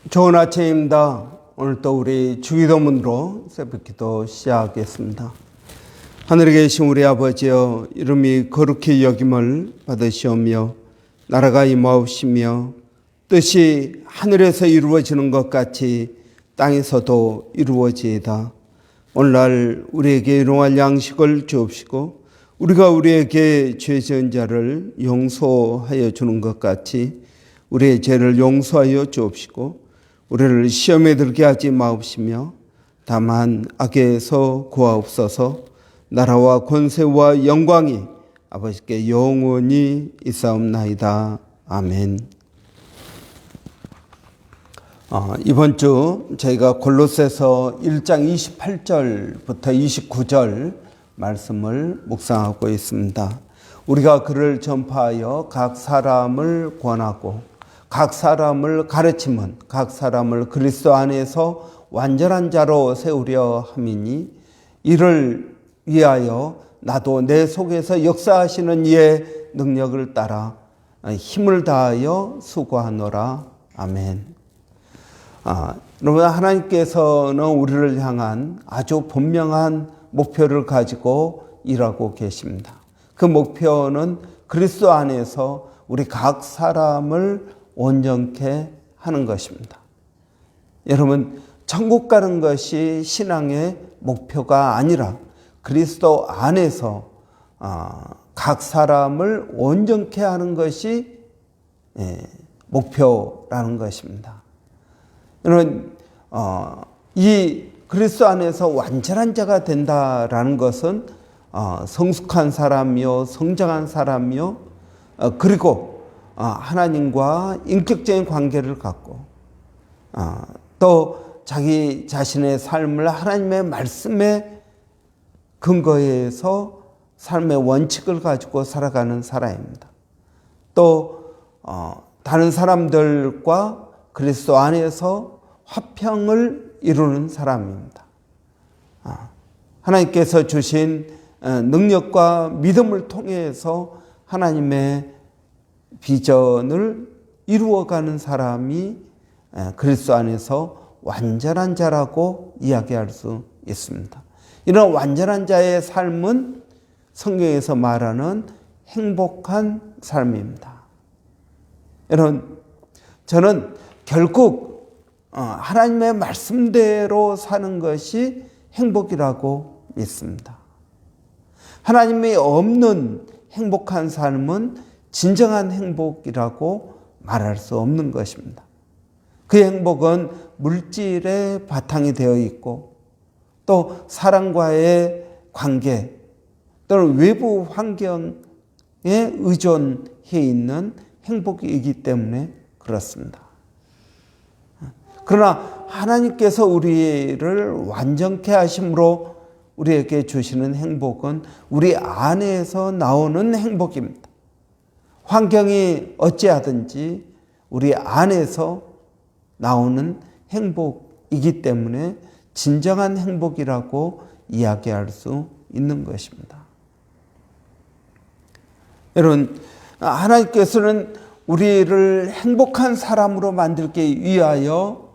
좋은 아침입니다. 오늘 또 우리 주기도문으로 새벽기도 시작하겠습니다. 하늘에 계신 우리 아버지여, 이름이 거룩히 여김을 받으시오며 나라가 임하옵시며 뜻이 하늘에서 이루어지는 것 같이 땅에서도 이루어지이다. 오늘날 우리에게 일용할 양식을 주옵시고 우리가 우리에게 죄 지은 자를 용서하여 주는 것 같이 우리의 죄를 용서하여 주옵시고 우리를 시험에 들게 하지 마옵시며 다만 악에서 구하옵소서. 나라와 권세와 영광이 아버지께 영원히 있사옵나이다. 아멘. 이번 주 저희가 골로새서 1장 28절부터 29절 말씀을 묵상하고 있습니다. 우리가 그를 전파하여 각 사람을 권하고 각 사람을 가르치면 각 사람을 그리스도 안에서 완전한 자로 세우려 함이니 이를 위하여 나도 내 속에서 역사하시는 이의 능력을 따라 힘을 다하여 수고하노라. 아멘. 여러분, 하나님께서는 우리를 향한 아주 분명한 목표를 가지고 일하고 계십니다. 그 목표는 그리스도 안에서 우리 각 사람을 온전케 하는 것입니다. 여러분, 천국 가는 것이 신앙의 목표가 아니라 그리스도 안에서 각 사람을 온전케 하는 것이 목표라는 것입니다. 여러분, 이 그리스도 안에서 완전한 자가 된다라는 것은 성숙한 사람이요, 성장한 사람이요, 그리고 하나님과 인격적인 관계를 갖고 또 자기 자신의 삶을 하나님의 말씀에 근거해서 삶의 원칙을 가지고 살아가는 사람입니다. 또 다른 사람들과 그리스도 안에서 화평을 이루는 사람입니다. 하나님께서 주신 능력과 믿음을 통해서 하나님의 비전을 이루어가는 사람이 그리스도 안에서 완전한 자라고 이야기할 수 있습니다. 이런 완전한 자의 삶은 성경에서 말하는 행복한 삶입니다. 여러분, 저는 결국 하나님의 말씀대로 사는 것이 행복이라고 믿습니다. 하나님이 없는 행복한 삶은 진정한 행복이라고 말할 수 없는 것입니다. 그 행복은 물질에 바탕이 되어 있고 또 사람과의 관계 또는 외부 환경에 의존해 있는 행복이기 때문에 그렇습니다. 그러나 하나님께서 우리를 완전케 하심으로 우리에게 주시는 행복은 우리 안에서 나오는 행복입니다. 환경이 어찌하든지 우리 안에서 나오는 행복이기 때문에 진정한 행복이라고 이야기할 수 있는 것입니다. 여러분, 하나님께서는 우리를 행복한 사람으로 만들기 위하여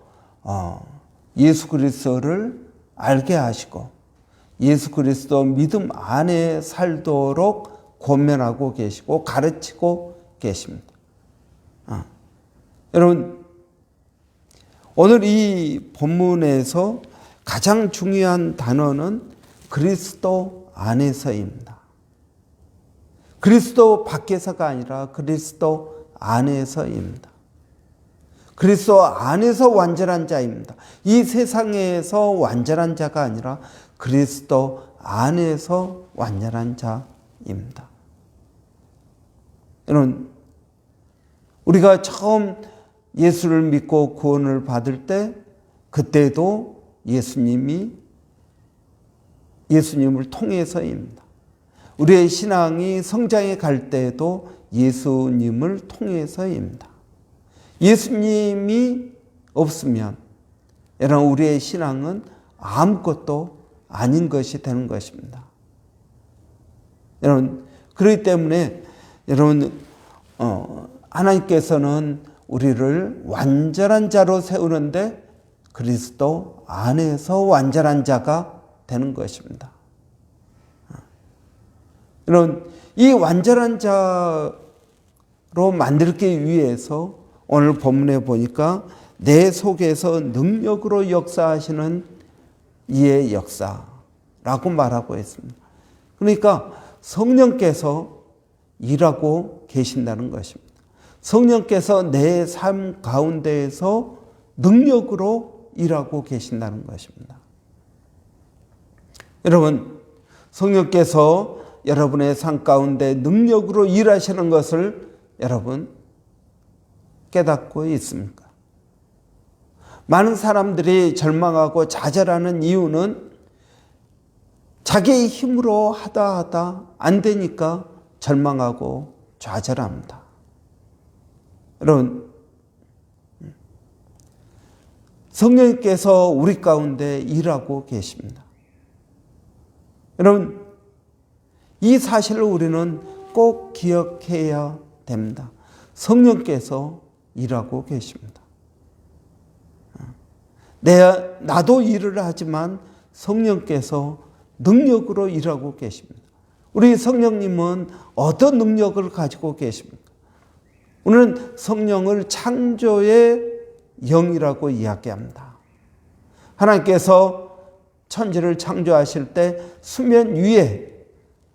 예수 그리스도를 알게 하시고 예수 그리스도 믿음 안에 살도록 권면하고 계시고 가르치고 계십니다. 여러분, 오늘 이 본문에서 가장 중요한 단어는 그리스도 안에서입니다. 그리스도 밖에서가 아니라 그리스도 안에서입니다. 그리스도 안에서 완전한 자입니다. 이 세상에서 완전한 자가 아니라 그리스도 안에서 완전한 자입니다. 여러분, 우리가 처음 예수를 믿고 구원을 받을 때 그때도 예수님을 통해서입니다. 우리의 신앙이 성장해 갈 때도 예수님을 통해서입니다. 예수님이 없으면 여러분, 우리의 신앙은 아무것도 아닌 것이 되는 것입니다. 여러분, 그렇기 때문에 여러분, 하나님께서는 우리를 완전한 자로 세우는데 그리스도 안에서 완전한 자가 되는 것입니다. 이런 이 완전한 자로 만들기 위해서 오늘 본문에 보니까 내 속에서 능력으로 역사하시는 이의 역사라고 말하고 있습니다. 그러니까 성령께서 일하고 계신다는 것입니다. 성령께서 내 삶 가운데에서 능력으로 일하고 계신다는 것입니다. 여러분, 성령께서 여러분의 삶 가운데 능력으로 일하시는 것을 여러분 깨닫고 있습니까? 많은 사람들이 절망하고 좌절하는 이유는 자기의 힘으로 하다 안 되니까 절망하고 좌절합니다. 여러분, 성령께서 우리 가운데 일하고 계십니다. 여러분, 이 사실을 우리는 꼭 기억해야 됩니다. 성령께서 일하고 계십니다. 나도 일을 하지만 성령께서 능력으로 일하고 계십니다. 우리 성령님은 어떤 능력을 가지고 계십니까? 오늘은 성령을 창조의 영이라고 이야기합니다. 하나님께서 천지를 창조하실 때 수면 위에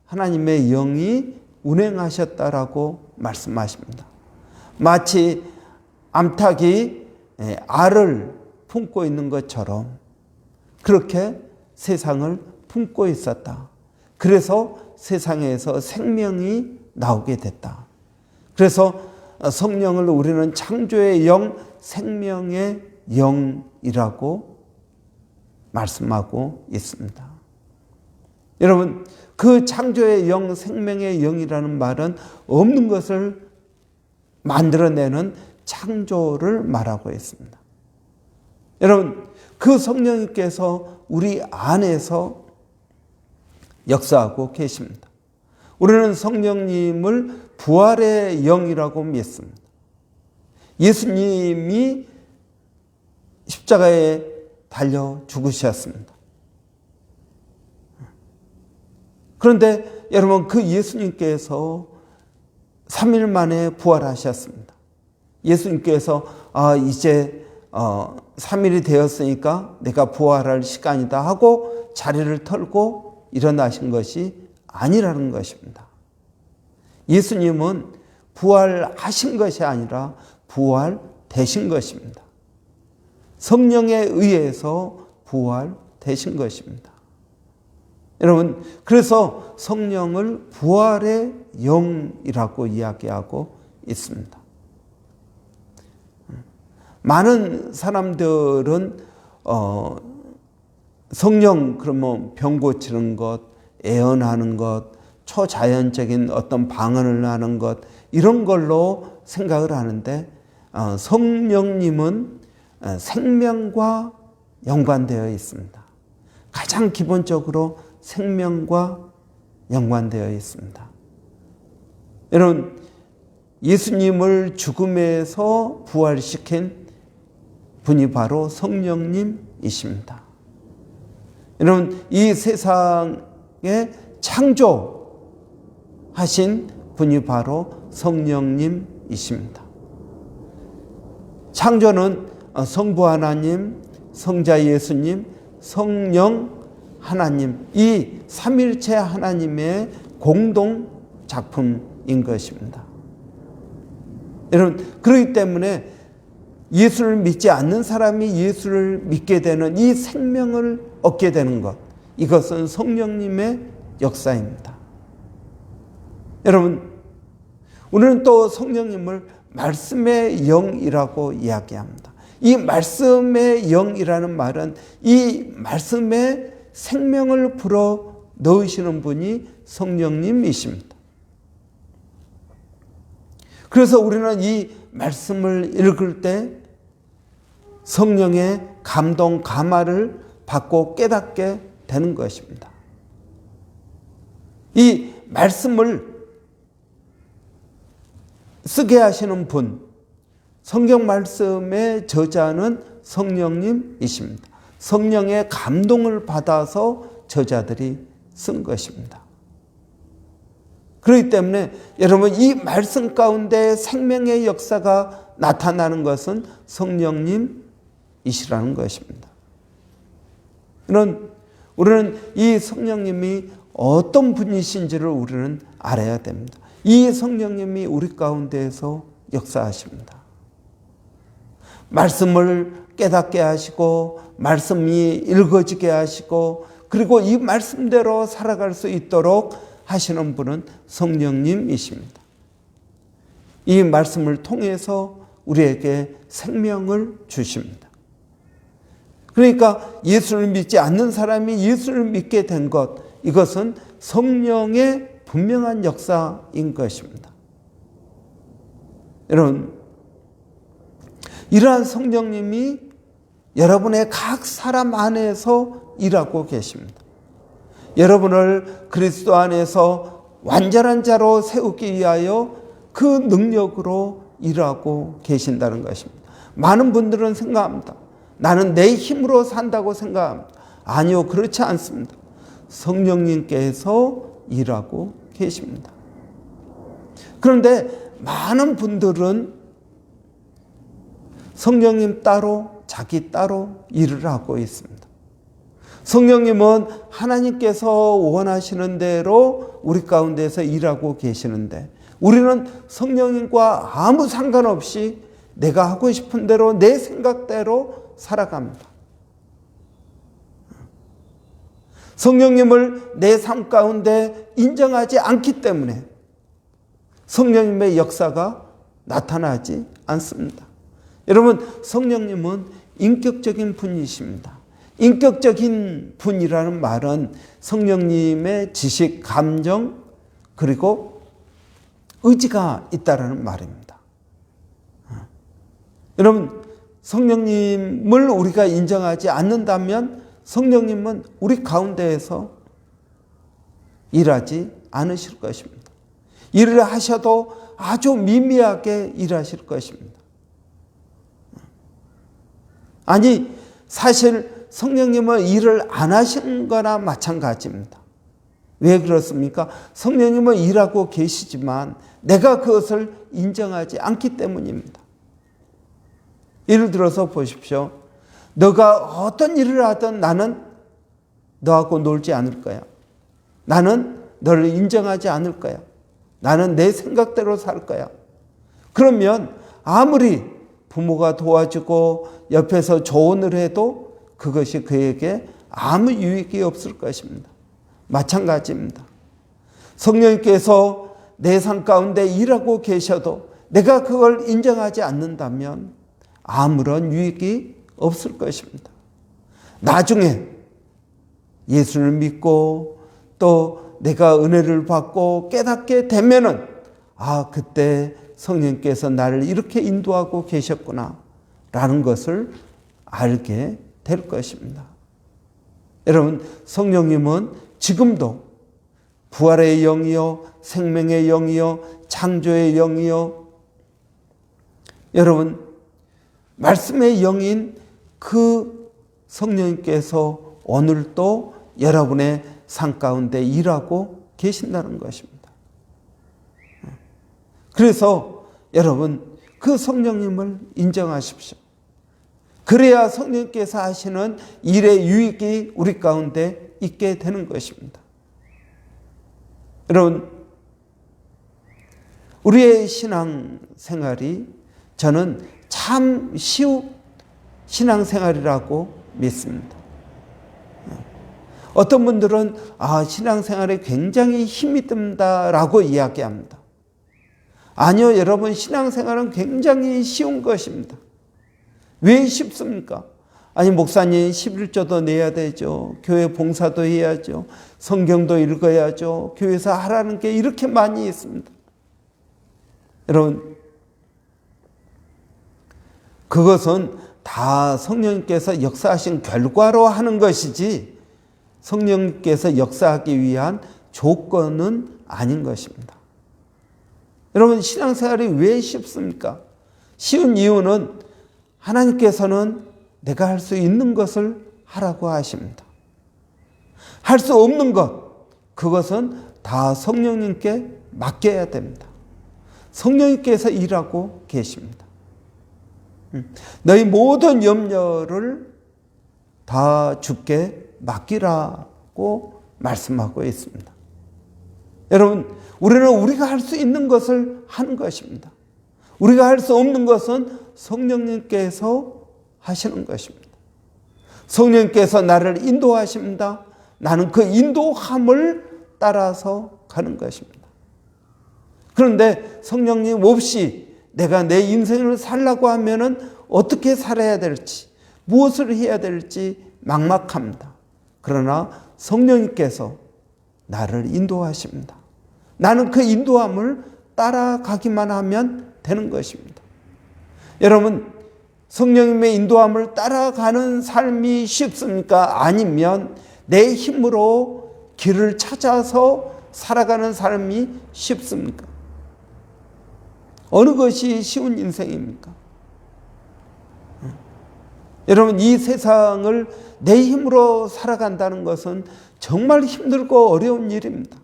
하나님의 영이 운행하셨다라고 말씀하십니다. 마치 암탉이 알을 품고 있는 것처럼 그렇게 세상을 품고 있었다. 그래서 세상에서 생명이 나오게 됐다. 그래서 성령을 우리는 창조의 영, 생명의 영이라고 말씀하고 있습니다. 여러분, 그 창조의 영, 생명의 영이라는 말은 없는 것을 만들어내는 창조를 말하고 있습니다. 여러분, 그 성령님께서 우리 안에서 역사하고 계십니다. 우리는 성령님을 부활의 영이라고 믿습니다. 예수님이 십자가에 달려 죽으셨습니다. 그런데 여러분, 그 예수님께서 3일 만에 부활하셨습니다. 예수님께서 이제 3일이 되었으니까 내가 부활할 시간이다 하고 자리를 털고 일어나신 것이 아니라는 것입니다. 예수님은 부활하신 것이 아니라 부활되신 것입니다. 성령에 의해서 부활되신 것입니다. 여러분, 그래서 성령을 부활의 영이라고 이야기하고 있습니다. 많은 사람들은 성령 그러면 병 고치는 것, 애언하는 것, 초자연적인 어떤 방언을 하는 것 이런 걸로 생각을 하는데 성령님은 생명과 연관되어 있습니다. 가장 기본적으로 생명과 연관되어 있습니다. 여러분, 예수님을 죽음에서 부활시킨 분이 바로 성령님이십니다. 여러분, 이 세상에 창조하신 분이 바로 성령님이십니다. 창조는 성부 하나님, 성자 예수님, 성령 하나님, 이 삼일체 하나님의 공동 작품인 것입니다. 여러분, 그렇기 때문에 예수를 믿지 않는 사람이 예수를 믿게 되는 이 생명을 얻게 되는 것, 이것은 성령님의 역사입니다. 여러분, 우리는 또 성령님을 말씀의 영이라고 이야기합니다. 이 말씀의 영이라는 말은 이 말씀에 생명을 불어 넣으시는 분이 성령님이십니다. 그래서 우리는 이 말씀을 읽을 때 성령의 감동, 감화를 받고 깨닫게 되는 것입니다. 이 말씀을 쓰게 하시는 분, 성경 말씀의 저자는 성령님이십니다. 성령의 감동을 받아서 저자들이 쓴 것입니다. 그렇기 때문에 여러분, 이 말씀 가운데 생명의 역사가 나타나는 것은 성령님이시라는 것입니다. 우리는 이 성령님이 어떤 분이신지를 우리는 알아야 됩니다. 이 성령님이 우리 가운데에서 역사하십니다. 말씀을 깨닫게 하시고 말씀이 읽어지게 하시고 그리고 이 말씀대로 살아갈 수 있도록 하시는 분은 성령님이십니다. 이 말씀을 통해서 우리에게 생명을 주십니다. 그러니까 예수를 믿지 않는 사람이 예수를 믿게 된 것, 이것은 성령의 분명한 역사인 것입니다. 여러분, 이러한 성령님이 여러분의 각 사람 안에서 일하고 계십니다. 여러분을 그리스도 안에서 완전한 자로 세우기 위하여 그 능력으로 일하고 계신다는 것입니다. 많은 분들은 생각합니다. 나는 내 힘으로 산다고 생각합니다. 아니요, 그렇지 않습니다. 성령님께서 일하고 계십니다. 그런데 많은 분들은 성령님 따로 자기 따로 일을 하고 있습니다. 성령님은 하나님께서 원하시는 대로 우리 가운데서 일하고 계시는데 우리는 성령님과 아무 상관없이 내가 하고 싶은 대로 내 생각대로 살아갑니다. 성령님을 내 삶 가운데 인정하지 않기 때문에 성령님의 역사가 나타나지 않습니다. 여러분, 성령님은 인격적인 분이십니다. 인격적인 분이라는 말은 성령님의 지식, 감정, 그리고 의지가 있다라는 말입니다. 여러분, 성령님을 우리가 인정하지 않는다면 성령님은 우리 가운데에서 일하지 않으실 것입니다. 일을 하셔도 아주 미미하게 일하실 것입니다. 아니, 사실 성령님은 일을 안 하시는 거나 마찬가지입니다. 왜 그렇습니까? 성령님은 일하고 계시지만 내가 그것을 인정하지 않기 때문입니다. 예를 들어서 보십시오. 너가 어떤 일을 하든 나는 너하고 놀지 않을 거야. 나는 너를 인정하지 않을 거야. 나는 내 생각대로 살 거야. 그러면 아무리 부모가 도와주고 옆에서 조언을 해도 그것이 그에게 아무 유익이 없을 것입니다. 마찬가지입니다. 성령님께서 내 삶 가운데 일하고 계셔도 내가 그걸 인정하지 않는다면 아무런 유익이 없을 것입니다. 나중에 예수를 믿고 또 내가 은혜를 받고 깨닫게 되면은 그때 성령께서 나를 이렇게 인도하고 계셨구나 라는 것을 알게 될 것입니다. 여러분, 성령님은 지금도 부활의 영이요, 생명의 영이요, 창조의 영이요, 여러분 말씀의 영인 그 성령님께서 오늘도 여러분의 삶 가운데 일하고 계신다는 것입니다. 그래서 여러분, 그 성령님을 인정하십시오. 그래야 성령님께서 하시는 일의 유익이 우리 가운데 있게 되는 것입니다. 여러분, 우리의 신앙생활이 저는 참 쉬운 신앙생활이라고 믿습니다. 어떤 분들은 신앙생활에 굉장히 힘이 든다라고 이야기합니다. 아니요, 여러분, 신앙생활은 굉장히 쉬운 것입니다. 왜 쉽습니까? 아니, 목사님 11조도 내야 되죠. 교회 봉사도 해야죠. 성경도 읽어야죠. 교회에서 하라는 게 이렇게 많이 있습니다. 여러분, 그것은 다 성령님께서 역사하신 결과로 하는 것이지 성령님께서 역사하기 위한 조건은 아닌 것입니다. 여러분, 신앙생활이 왜 쉽습니까? 쉬운 이유는 하나님께서는 내가 할 수 있는 것을 하라고 하십니다. 할 수 없는 것, 그것은 다 성령님께 맡겨야 됩니다. 성령님께서 일하고 계십니다. 너희 모든 염려를 다 주께 맡기라고 말씀하고 있습니다. 여러분, 우리는 우리가 할 수 있는 것을 하는 것입니다. 우리가 할 수 없는 것은 성령님께서 하시는 것입니다. 성령님께서 나를 인도하십니다. 나는 그 인도함을 따라서 가는 것입니다. 그런데 성령님 없이 내가 내 인생을 살라고 하면은 어떻게 살아야 될지, 무엇을 해야 될지 막막합니다. 그러나 성령님께서 나를 인도하십니다. 나는 그 인도함을 따라가기만 하면 되는 것입니다. 여러분, 성령님의 인도함을 따라가는 삶이 쉽습니까? 아니면 내 힘으로 길을 찾아서 살아가는 삶이 쉽습니까? 어느 것이 쉬운 인생입니까? 여러분, 이 세상을 내 힘으로 살아간다는 것은 정말 힘들고 어려운 일입니다.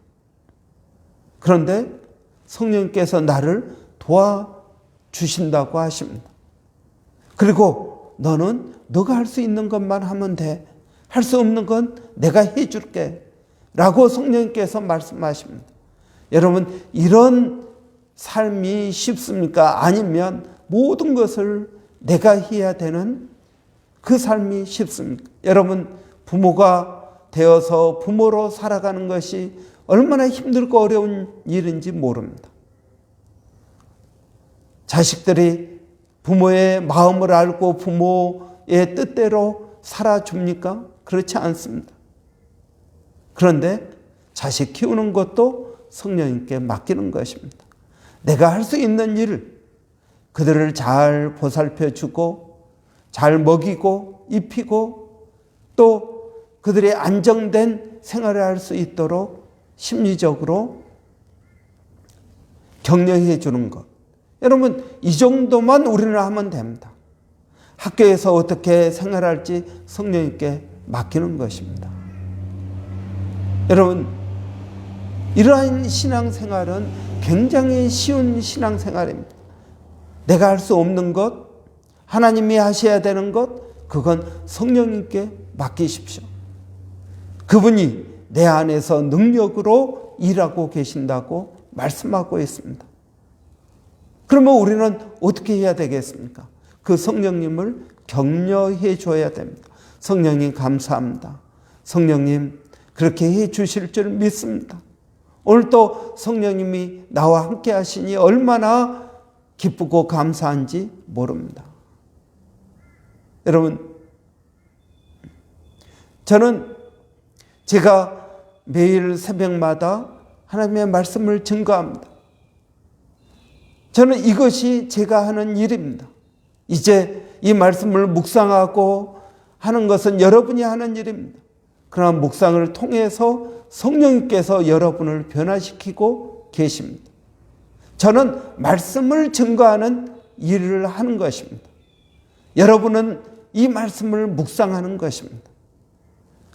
그런데 성령께서 나를 도와주신다고 하십니다. 그리고 너는 너가 할 수 있는 것만 하면 돼. 할 수 없는 건 내가 해줄게. 라고 성령께서 말씀하십니다. 여러분, 이런 삶이 쉽습니까? 아니면 모든 것을 내가 해야 되는 그 삶이 쉽습니까? 여러분, 부모가 되어서 부모로 살아가는 것이 얼마나 힘들고 어려운 일인지 모릅니다. 자식들이 부모의 마음을 알고 부모의 뜻대로 살아줍니까? 그렇지 않습니다. 그런데 자식 키우는 것도 성령님께 맡기는 것입니다. 내가 할 수 있는 일을 그들을 잘 보살펴주고 잘 먹이고 입히고 또 그들의 안정된 생활을 할 수 있도록 심리적으로 격려해 주는 것. 여러분, 이 정도만 우리는 하면 됩니다. 학교에서 어떻게 생활할지 성령님께 맡기는 것입니다. 여러분, 이러한 신앙생활은 굉장히 쉬운 신앙생활입니다. 내가 할 수 없는 것, 하나님이 하셔야 되는 것, 그건 성령님께 맡기십시오. 그분이 내 안에서 능력으로 일하고 계신다고 말씀하고 있습니다. 그러면 우리는 어떻게 해야 되겠습니까? 그 성령님을 격려해 줘야 됩니다. 성령님 감사합니다. 성령님 그렇게 해 주실 줄 믿습니다. 오늘 또 성령님이 나와 함께 하시니 얼마나 기쁘고 감사한지 모릅니다. 여러분, 저는 제가 매일 새벽마다 하나님의 말씀을 증거합니다. 저는 이것이 제가 하는 일입니다. 이제 이 말씀을 묵상하고 하는 것은 여러분이 하는 일입니다. 그러나 묵상을 통해서 성령님께서 여러분을 변화시키고 계십니다. 저는 말씀을 증거하는 일을 하는 것입니다. 여러분은 이 말씀을 묵상하는 것입니다.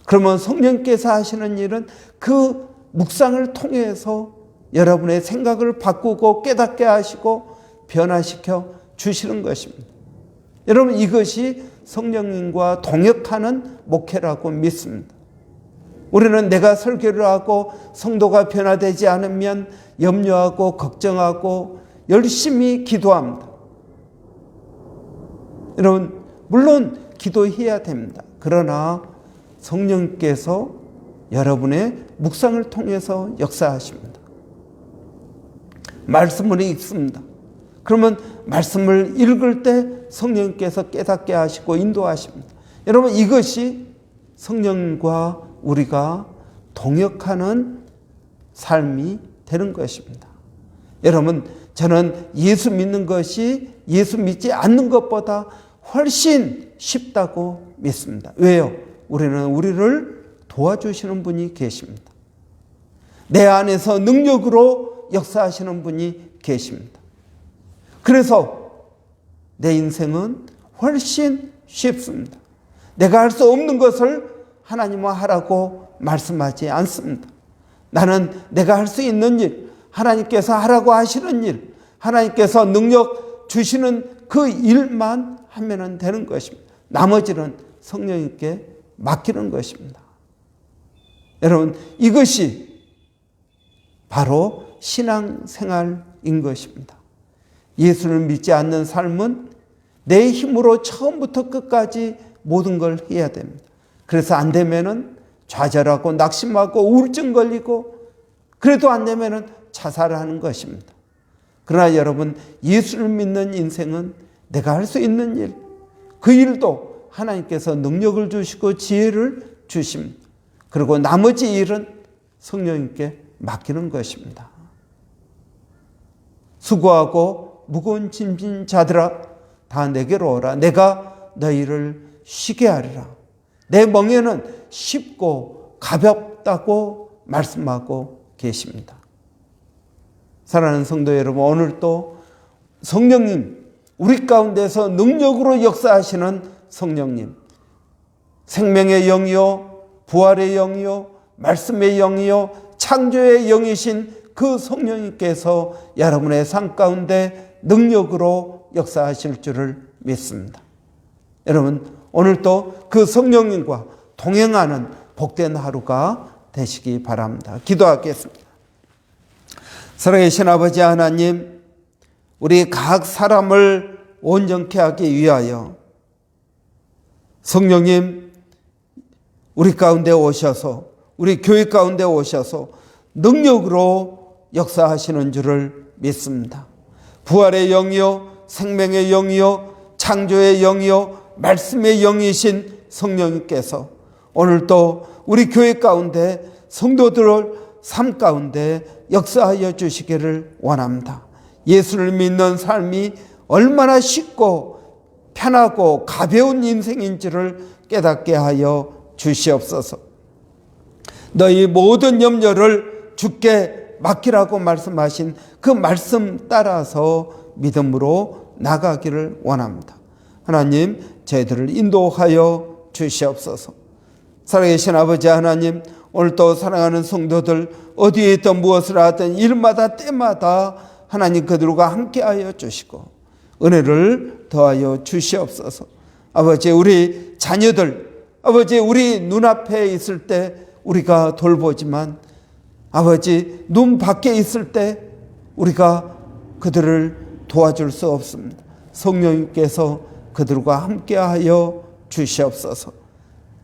그러면 성령께서 하시는 일은 그 묵상을 통해서 여러분의 생각을 바꾸고 깨닫게 하시고 변화시켜 주시는 것입니다. 여러분, 이것이 성령님과 동역하는 목회라고 믿습니다. 우리는 내가 설교를 하고 성도가 변화되지 않으면 염려하고 걱정하고 열심히 기도합니다. 여러분, 물론 기도해야 됩니다. 그러나 성령께서 여러분의 묵상을 통해서 역사하십니다. 말씀을 읽습니다. 그러면 말씀을 읽을 때 성령께서 깨닫게 하시고 인도하십니다. 여러분, 이것이 성령과 우리가 동역하는 삶이 되는 것입니다. 여러분, 저는 예수 믿는 것이 예수 믿지 않는 것보다 훨씬 쉽다고 믿습니다. 왜요? 우리는 우리를 도와주시는 분이 계십니다. 내 안에서 능력으로 역사하시는 분이 계십니다. 그래서 내 인생은 훨씬 쉽습니다. 내가 할 수 없는 것을 하나님은 하라고 말씀하지 않습니다. 나는 내가 할 수 있는 일, 하나님께서 하라고 하시는 일, 하나님께서 능력 주시는 그 일만 하면 되는 것입니다. 나머지는 성령님께 맡기는 것입니다. 여러분, 이것이 바로 신앙생활인 것입니다. 예수를 믿지 않는 삶은 내 힘으로 처음부터 끝까지 모든 걸 해야 됩니다. 그래서 안 되면은 좌절하고 낙심하고 우울증 걸리고, 그래도 안 되면은 자살을 하는 것입니다. 그러나 여러분, 예수를 믿는 인생은 내가 할 수 있는 일, 그 일도 하나님께서 능력을 주시고 지혜를 주십니다. 그리고 나머지 일은 성령님께 맡기는 것입니다. 수고하고 무거운 짐진 자들아 다 내게로 오라. 내가 너희를 쉬게 하리라. 내 멍에는 쉽고 가볍다고 말씀하고 계십니다. 사랑하는 성도 여러분, 오늘도 성령님, 우리 가운데서 능력으로 역사하시는 성령님, 생명의 영이요, 부활의 영이요, 말씀의 영이요, 창조의 영이신 그 성령님께서 여러분의 삶 가운데 능력으로 역사하실 줄을 믿습니다. 여러분, 오늘도 그 성령님과 동행하는 복된 하루가 되시기 바랍니다. 기도하겠습니다. 사랑하신 아버지 하나님, 우리 각 사람을 온전케 하기 위하여 성령님 우리 가운데 오셔서, 우리 교회 가운데 오셔서 능력으로 역사하시는 줄을 믿습니다. 부활의 영이요, 생명의 영이요, 창조의 영이요, 말씀의 영이신 성령님께서 오늘도 우리 교회 가운데 성도들의 삶 가운데 역사하여 주시기를 원합니다. 예수를 믿는 삶이 얼마나 쉽고 편하고 가벼운 인생인지를 깨닫게 하여 주시옵소서. 너희 모든 염려를 주께 맡기라고 말씀하신 그 말씀 따라서 믿음으로 나가기를 원합니다. 하나님, 저희들을 인도하여 주시옵소서. 살아계신 아버지 하나님, 오늘도 사랑하는 성도들 어디에 있든 무엇을 하든 일마다 때마다 하나님 그들과 함께하여 주시고 은혜를 더하여 주시옵소서. 아버지, 우리 자녀들, 아버지, 우리 눈앞에 있을 때 우리가 돌보지만 아버지, 눈 밖에 있을 때 우리가 그들을 도와줄 수 없습니다. 성령님께서 그들과 함께하여 주시옵소서.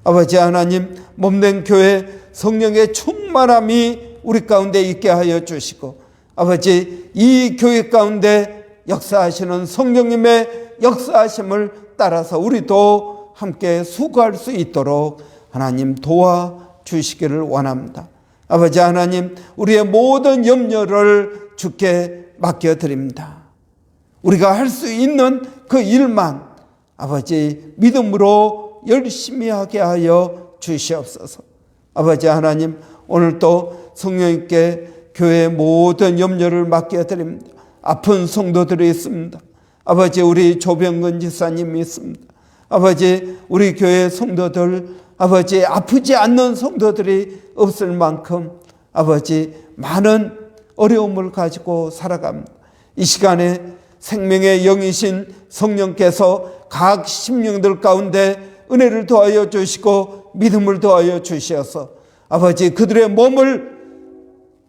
아버지 하나님, 몸된 교회 성령의 충만함이 우리 가운데 있게 하여 주시고 아버지, 이 교회 가운데 역사하시는 성령님의 역사하심을 따라서 우리도 함께 수고할 수 있도록 하나님 도와주시기를 원합니다. 아버지 하나님, 우리의 모든 염려를 주께 맡겨드립니다. 우리가 할 수 있는 그 일만 아버지 믿음으로 열심히 하게 하여 주시옵소서. 아버지 하나님, 오늘도 성령님께 교회의 모든 염려를 맡겨드립니다. 아픈 성도들이 있습니다. 아버지, 우리 조병근 지사님이 있습니다. 아버지, 우리 교회 성도들, 아버지, 아프지 않는 성도들이 없을 만큼 아버지 많은 어려움을 가지고 살아갑니다. 이 시간에 생명의 영이신 성령께서 각 심령들 가운데 은혜를 더하여 주시고 믿음을 더하여 주셔서 아버지, 그들의 몸을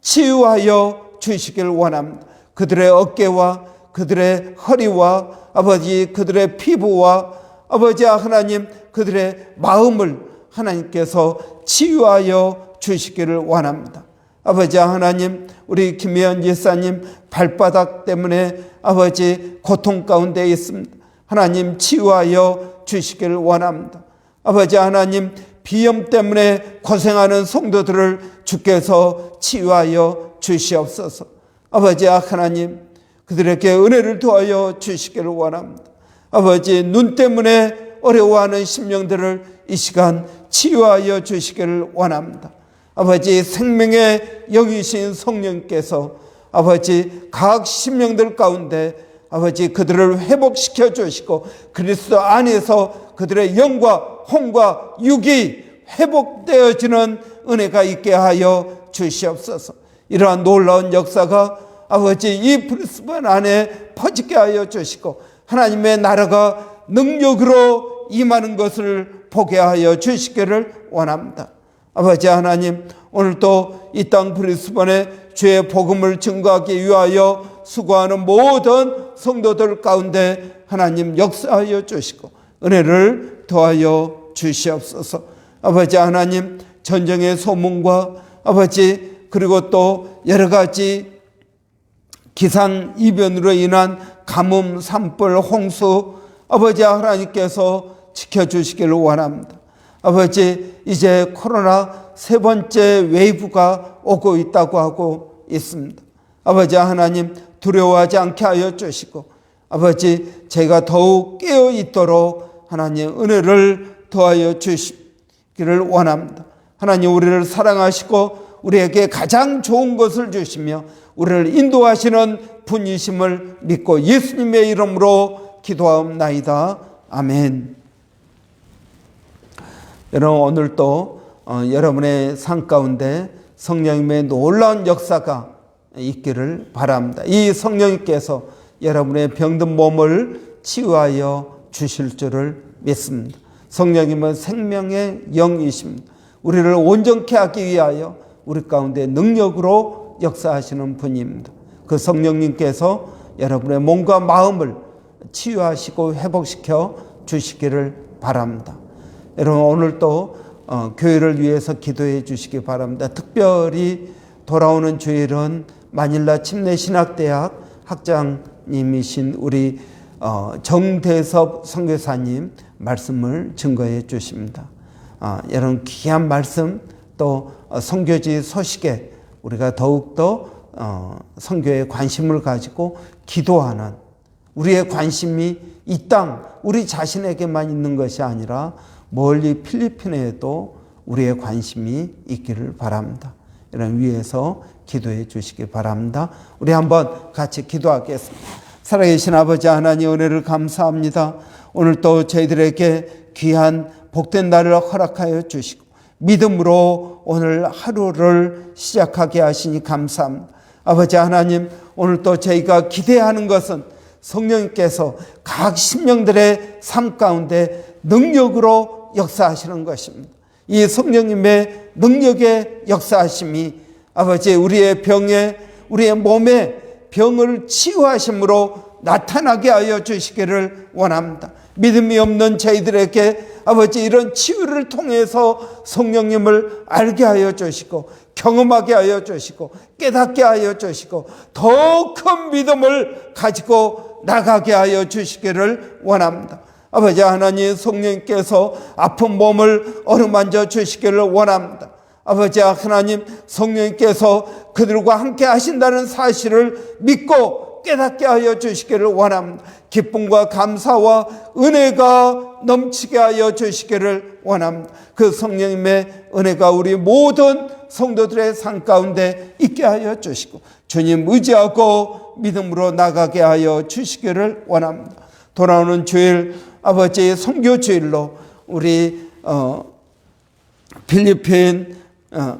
치유하여 주시길 원합니다. 그들의 어깨와 그들의 허리와 아버지, 그들의 피부와 아버지 하나님, 그들의 마음을 하나님께서 치유하여 주시기를 원합니다. 아버지 하나님, 우리 김혜연 지사님 발바닥 때문에 아버지 고통 가운데 있습니다. 하나님, 치유하여 주시기를 원합니다. 아버지 하나님, 비염 때문에 고생하는 성도들을 주께서 치유하여 주시옵소서. 아버지 하나님, 그들에게 은혜를 더하여 주시기를 원합니다. 아버지, 눈 때문에 어려워하는 심령들을 이 시간 치유하여 주시기를 원합니다. 아버지, 생명의 영이신 성령께서 아버지 각 심령들 가운데 아버지 그들을 회복시켜 주시고 그리스도 안에서 그들의 영과 혼과 육이 회복되어지는 은혜가 있게 하여 주시옵소서. 이러한 놀라운 역사가 아버지 이 브리스번 안에 퍼지게 하여 주시고 하나님의 나라가 능력으로 임하는 것을 보게 하여 주시기를 원합니다. 아버지 하나님, 오늘도 이 땅 브리스번에 주의 복음을 증거하기 위하여 수고하는 모든 성도들 가운데 하나님 역사하여 주시고 은혜를 더하여 주시옵소서. 아버지 하나님, 전쟁의 소문과 아버지 그리고 또 여러 가지 기상이변으로 인한 가뭄, 산불, 홍수, 아버지 하나님께서 지켜주시기를 원합니다. 아버지 이제 코로나 세 번째 웨이브가 오고 있다고 하고 있습니다. 아버지 하나님 두려워하지 않게 하여 주시고 아버지 저희가 더욱 깨어 있도록 하나님 은혜를 더하여 주시기를 원합니다. 하나님 우리를 사랑하시고 우리에게 가장 좋은 것을 주시며 우리를 인도하시는 분이심을 믿고 예수님의 이름으로 기도하옵나이다. 아멘. 여러분 오늘도 여러분의 삶 가운데 성령님의 놀라운 역사가 있기를 바랍니다. 이 성령님께서 여러분의 병든 몸을 치유하여 주실 줄을 믿습니다. 성령님은 생명의 영이십니다. 우리를 온전케 하기 위하여 우리 가운데 능력으로 역사하시는 분입니다. 그 성령님께서 여러분의 몸과 마음을 치유하시고 회복시켜 주시기를 바랍니다. 여러분 오늘도 교회를 위해서 기도해 주시기 바랍니다. 특별히 돌아오는 주일은 마닐라 침례신학대학 학장님이신 우리 정대섭 선교사님 말씀을 증거해 주십니다. 여러분 귀한 말씀 또 선교지 소식에 우리가 더욱더 선교에 관심을 가지고 기도하는 우리의 관심이 이 땅 우리 자신에게만 있는 것이 아니라 멀리 필리핀에도 우리의 관심이 있기를 바랍니다. 이런 위에서 기도해 주시기 바랍니다. 우리 한번 같이 기도하겠습니다. 살아계신 아버지 하나님 은혜를 감사합니다. 오늘도 저희들에게 귀한 복된 날을 허락하여 주시고 믿음으로 오늘 하루를 시작하게 하시니 감사합니다. 아버지 하나님 오늘도 저희가 기대하는 것은 성령님께서 각 심령들의 삶 가운데 능력으로 역사하시는 것입니다. 이 성령님의 능력의 역사하심이 아버지 우리의 병에 우리의 몸에 병을 치유하심으로 나타나게 하여 주시기를 원합니다. 믿음이 없는 저희들에게 아버지 이런 치유를 통해서 성령님을 알게 하여 주시고 경험하게 하여 주시고 깨닫게 하여 주시고 더 큰 믿음을 가지고 나가게 하여 주시기를 원합니다. 아버지 하나님 성령님께서 아픈 몸을 어루만져 주시기를 원합니다. 아버지 하나님 성령님께서 그들과 함께 하신다는 사실을 믿고 깨닫게 하여 주시기를 원합니다. 기쁨과 감사와 은혜가 넘치게 하여 주시기를 원합니다. 그 성령님의 은혜가 우리 모든 성도들의 삶 가운데 있게 하여 주시고 주님 의지하고 믿음으로 나가게 하여 주시기를 원합니다. 돌아오는 주일 아버지의 선교 주일로 우리 필리핀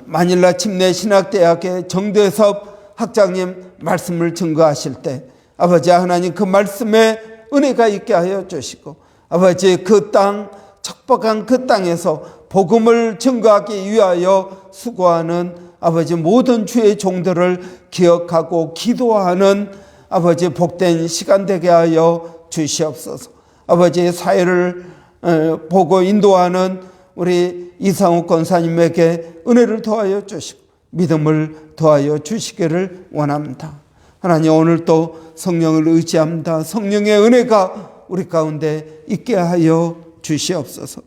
마닐라 침례신학대학의 정대섭 학장님 말씀을 증거하실 때 아버지 하나님 그 말씀에 은혜가 있게 하여 주시고 아버지 그 땅 척박한 그 땅에서 복음을 증거하기 위하여 수고하는 아버지 모든 주의 종들을 기억하고 기도하는 아버지 복된 시간 되게 하여 주시옵소서. 아버지 사회를 보고 인도하는 우리 이상욱 권사님에게 은혜를 더하여 주시고 믿음을 더하여 주시기를 원합니다. 하나님 오늘도 성령을 의지합니다. 성령의 은혜가 우리 가운데 있게 하여 주시옵소서.